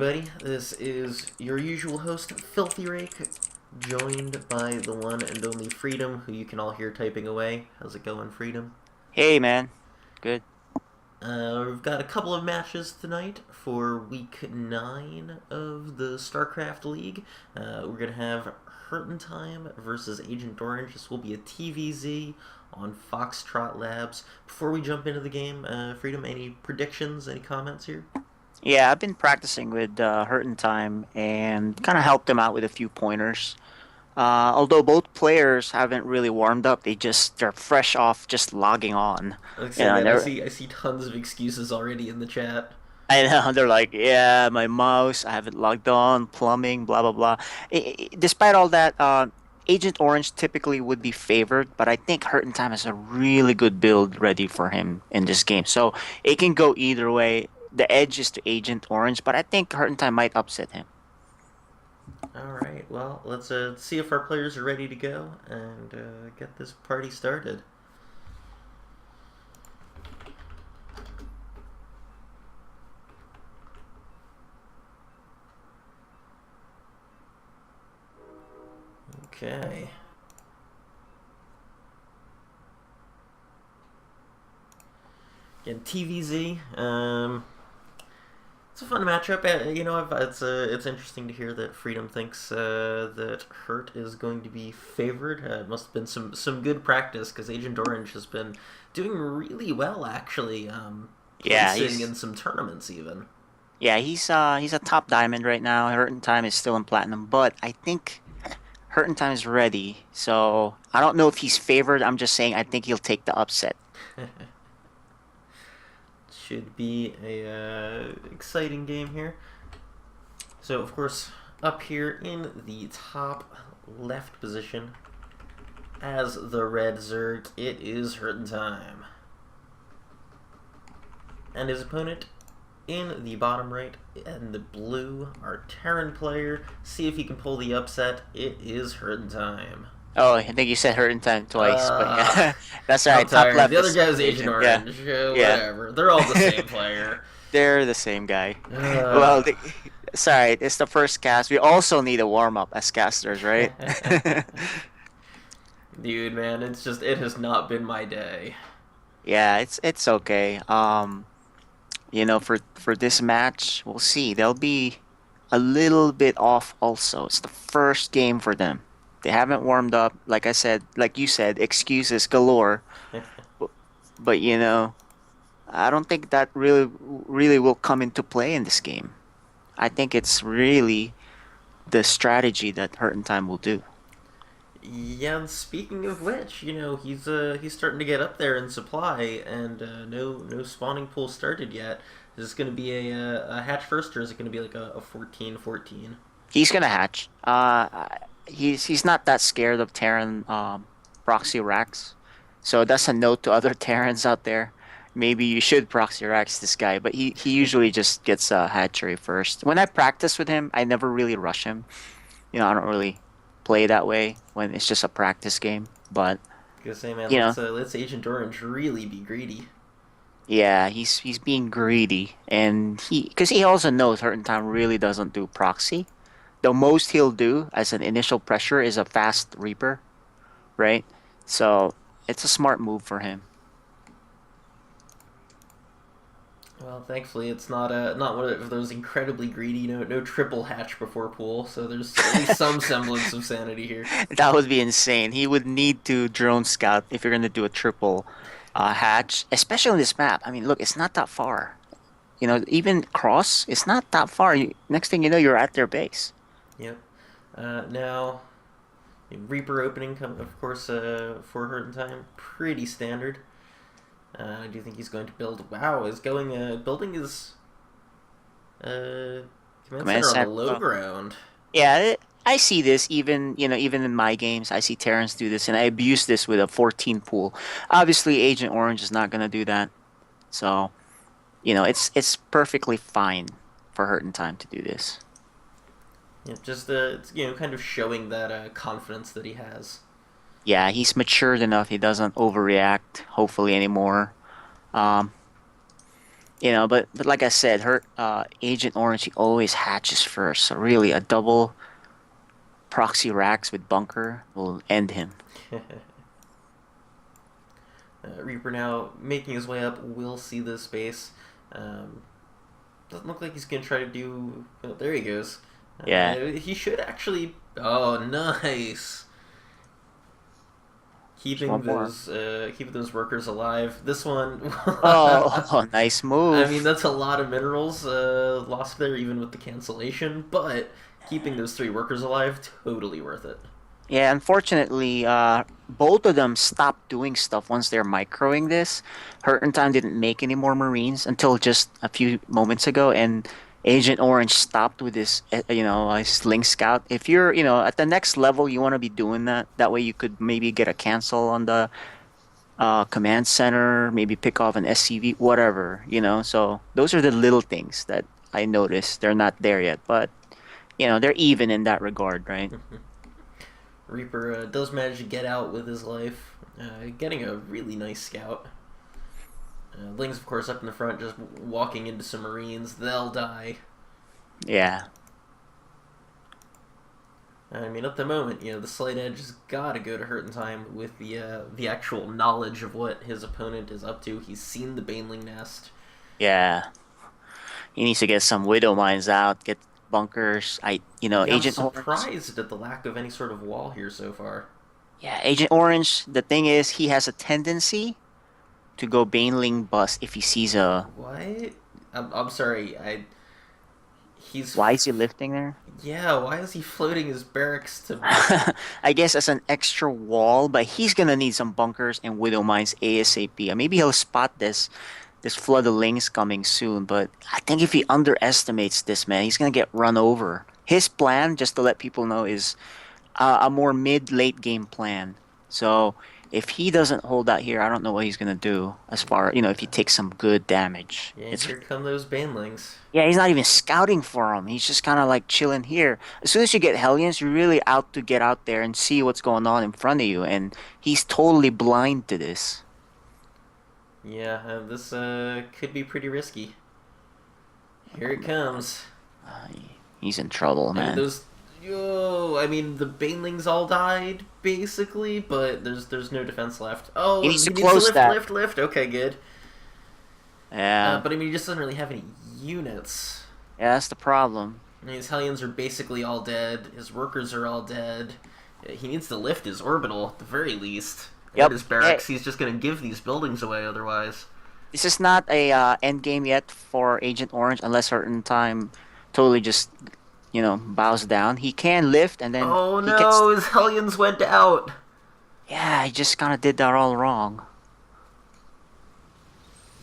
everybody. This is your usual host, Filthy Rake, joined by the one and only Freedom, who you can all hear typing away. How's it going, Freedom? Hey, man. Good. We've got a couple of matches tonight for Week 9 of the Starcraft League. We're going to have HurtnTime versus AgtOrange. This will be a TVZ on Foxtrot Labs. Before we jump into the game, Freedom, any predictions, any comments here? Yeah, I've been practicing with HurtnTime and kind of helped them out with a few pointers. Although both players haven't really warmed up, they're fresh off just logging on. Like I You say, know, and man, I they're see I see tons of excuses already in the chat. I know they're like, yeah, my mouse, I haven't logged on, plumbing, blah blah blah. Despite all that, Agent Orange typically would be favored, but I think HurtnTime has a really good build ready for him in this game. So it can go either way. The edge is to Agent Orange, but I think HurtnTime might upset him. All right, well, let's see if our players are ready to go and get this party started. Okay. Again, TVZ. It's a fun matchup. It's interesting to hear that Freedom thinks that Hurt is going to be favored. It must have been some good practice because Agent Orange has been doing really well, actually. Yeah, Placing in some tournaments even. he's a top diamond right now. HurtnTime is still in platinum, but I think HurtnTime is ready. So I don't know if he's favored. I'm just saying I think he'll take the upset. Should be a exciting game here. So, of course, up here in the top left position, as the red Zerg, it is HurtnTime. And his opponent in the bottom right, and the blue, our Terran player. See if he can pull the upset. It is HurtnTime. Oh, I think you said HurtnTime twice, but Uh, yeah, that's I'm right. Top tired. left The other is guy was Agent Agent. Yeah, Orange. yeah. Whatever. They're all the same player. They're the same guy. Well, Uh, sorry, it's the first cast. We also need a warm up as casters, right? Dude, man, it has not been my day. Yeah, it's okay. For this match, we'll see. They'll be a little bit off also. It's the first game for them. They haven't warmed up. Like I said, like you said, excuses galore. But, but I don't think that really will come into play in this game. I think it's really the strategy that HurtnTime will do. Yeah, and speaking of which, he's starting to get up there in supply, and no spawning pool started yet. Is this going to be a hatch first, or is it going to be like a 14-14? He's gonna hatch. He's not that scared of Terran proxy racks, so that's a note to other Terrans out there. Maybe you should proxy racks this guy, but he usually just gets a hatchery first. When I practice with him, I never really rush him. I don't really play that way when it's just a practice game. But Gonna say, man, you know, let's Agent Orange really be greedy. yeah, he's being greedy, and because he also knows HurtnTime really doesn't do proxy. The most he'll do as an initial pressure is a fast Reaper, right? So it's a smart move for him. Well, thankfully, it's not one of those incredibly greedy, no triple hatch before pool. So there's at least some semblance of sanity here. That would be insane. He would need to drone scout if you're gonna do a triple hatch, especially on this map. I mean, look, it's not that far. Even cross, it's not that far. Next thing you know, you're at their base. Yep. Now, Reaper opening, of course, for HurtnTime, pretty standard. I do think he's going to build. Wow, is going building his command Command center on the center. low ground. Yeah, I see this even in my games. I see Terrans do this, and I abuse this with a 14 pool. Obviously, Agent Orange is not gonna do that, so it's perfectly fine for HurtnTime to do this. Yeah, just it's kind of showing that confidence that he has. Yeah, he's matured enough. He doesn't overreact, hopefully, anymore. Um, But like I said, her Agent Orange he always hatches first. So really, a double proxy racks with bunker will end him. Reaper now making his way up will see this space. Um, doesn't look like he's going to try to do... Oh, there he goes. Yeah, He should actually... Oh, nice! there's one more. Keeping those workers alive. This one... Oh, nice I mean, move. that's a lot of minerals lost there, even with the cancellation, but keeping those three workers alive, totally worth it. Yeah, unfortunately, both of them stopped doing stuff once they're microing this. HurtnTime didn't make any more Marines until just a few moments ago, and Agent Orange stopped with his, his Link Scout. If you're, at the next level, you want to be doing that. That way, you could maybe get a cancel on the command center, maybe pick off an SCV, whatever. So those are the little things that I noticed. They're not there yet, but they're even in that regard, right? Reaper does manage to get out with his life, getting a really nice scout. Ling's, of course, up in the front, just walking into some Marines. They'll die. Yeah. I mean, at the moment, the slight edge has got to go to HurtnTime with the actual knowledge of what his opponent is up to. He's seen the Baneling nest. Yeah. He needs to get some widow mines out, get bunkers. Yeah, I'm Agent Orange. surprised at the lack of any sort of wall here so far. Yeah, Agent Orange. The thing is, he has a tendency to go Baneling bust if he sees a. What? I'm sorry. He's Why is he lifting there? yeah. Why is he floating his barracks to? I guess as an extra wall, but he's gonna need some bunkers and widow mines ASAP. Maybe he'll spot this flood of links coming soon, but I think if he underestimates this, man, he's gonna get run over. His plan, just to let people know, is a more mid-late game plan. So if he doesn't hold out here, I don't know what he's gonna do. As far if he takes some good damage, Yeah, it's here come those banelings. yeah, he's not even scouting for him. He's just kind of like chilling here. As soon as you get Hellions, you're really out to get out there and see what's going on in front of you, and he's totally blind to this. Yeah, this could be pretty risky. Here it comes. Uh, he's in trouble, I mean, man. I mean, the banelings all died basically, but there's no defense left. He Oh, needs to he needs to close lift, that. lift, lift. Okay, good. Yeah, But I mean, he just doesn't really have any units. yeah, that's the problem. I mean, his Hellions are basically all dead. His workers are all dead. He needs to lift his orbital at the very least, and Yep. his Hey, barracks. He's just gonna give these buildings away otherwise. this is not a end game yet for Agent Orange unless certain time totally just bows down. He can lift and then Oh he can. no, his Hellions went out. Yeah, he just kind of did that all wrong.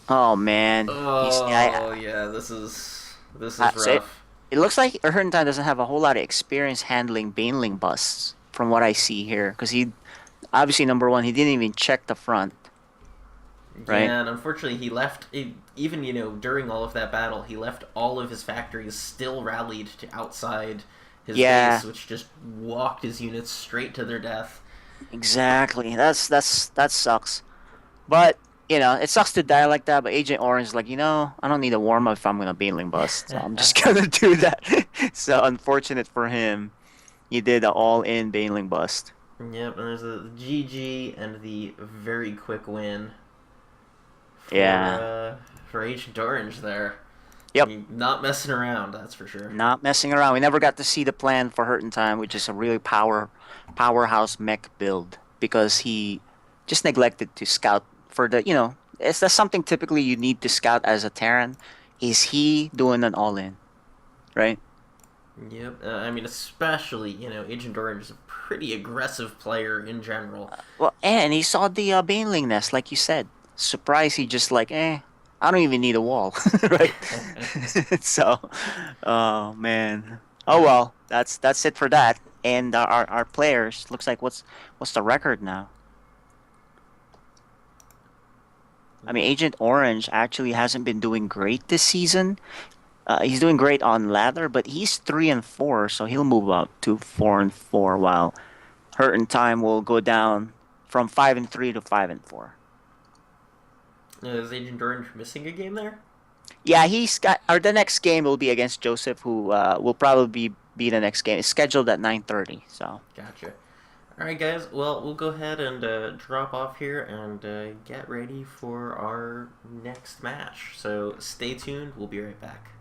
Oh man, he's yeah. Oh yeah, this is So rough. it looks like Herntime doesn't have a whole lot of experience handling Baneling busts from what I see here, because he obviously number one he didn't even check the front, right? Yeah, and unfortunately, he left. Even during all of that battle, he left all of his factories still rallied to outside his Yeah, base, which just walked his units straight to their death. exactly. That sucks. But it sucks to die like that. But Agent Orange is like, I don't need a warm up if I'm gonna Baneling bust, so I'm just gonna do that. So unfortunate for him, he did an all in Baneling bust. Yep, and there's a GG and the very quick win Yeah. for Agent Orange there. Yep. Not messing around, that's for sure. Not messing around. We never got to see the plan for HurtnTime, which is a really powerhouse mech build because he just neglected to scout for that's something typically you need to scout as a Terran. Is he doing an all in, right? Yep, I mean, especially, Agent Orange is a pretty aggressive player in general. Well, and he saw the Baneling nest, like you said. Surprised he just like, I don't even need a wall, right? So, oh man. Oh well, that's it for that. And our players looks like what's the record now? I mean, Agent Orange actually hasn't been doing great this season. He's doing great on ladder, but he's 3-4, so he'll move up to 4-4. While Hurt and Time will go down from 5-3 to 5-4. Is Agent Orange missing a game there? Yeah, he's got. Or the next game will be against Joseph, who will probably be the next game. It's scheduled at 9:30. So Gotcha. All right, guys. Well, we'll go ahead and drop off here and get ready for our next match. So stay tuned. We'll be right back.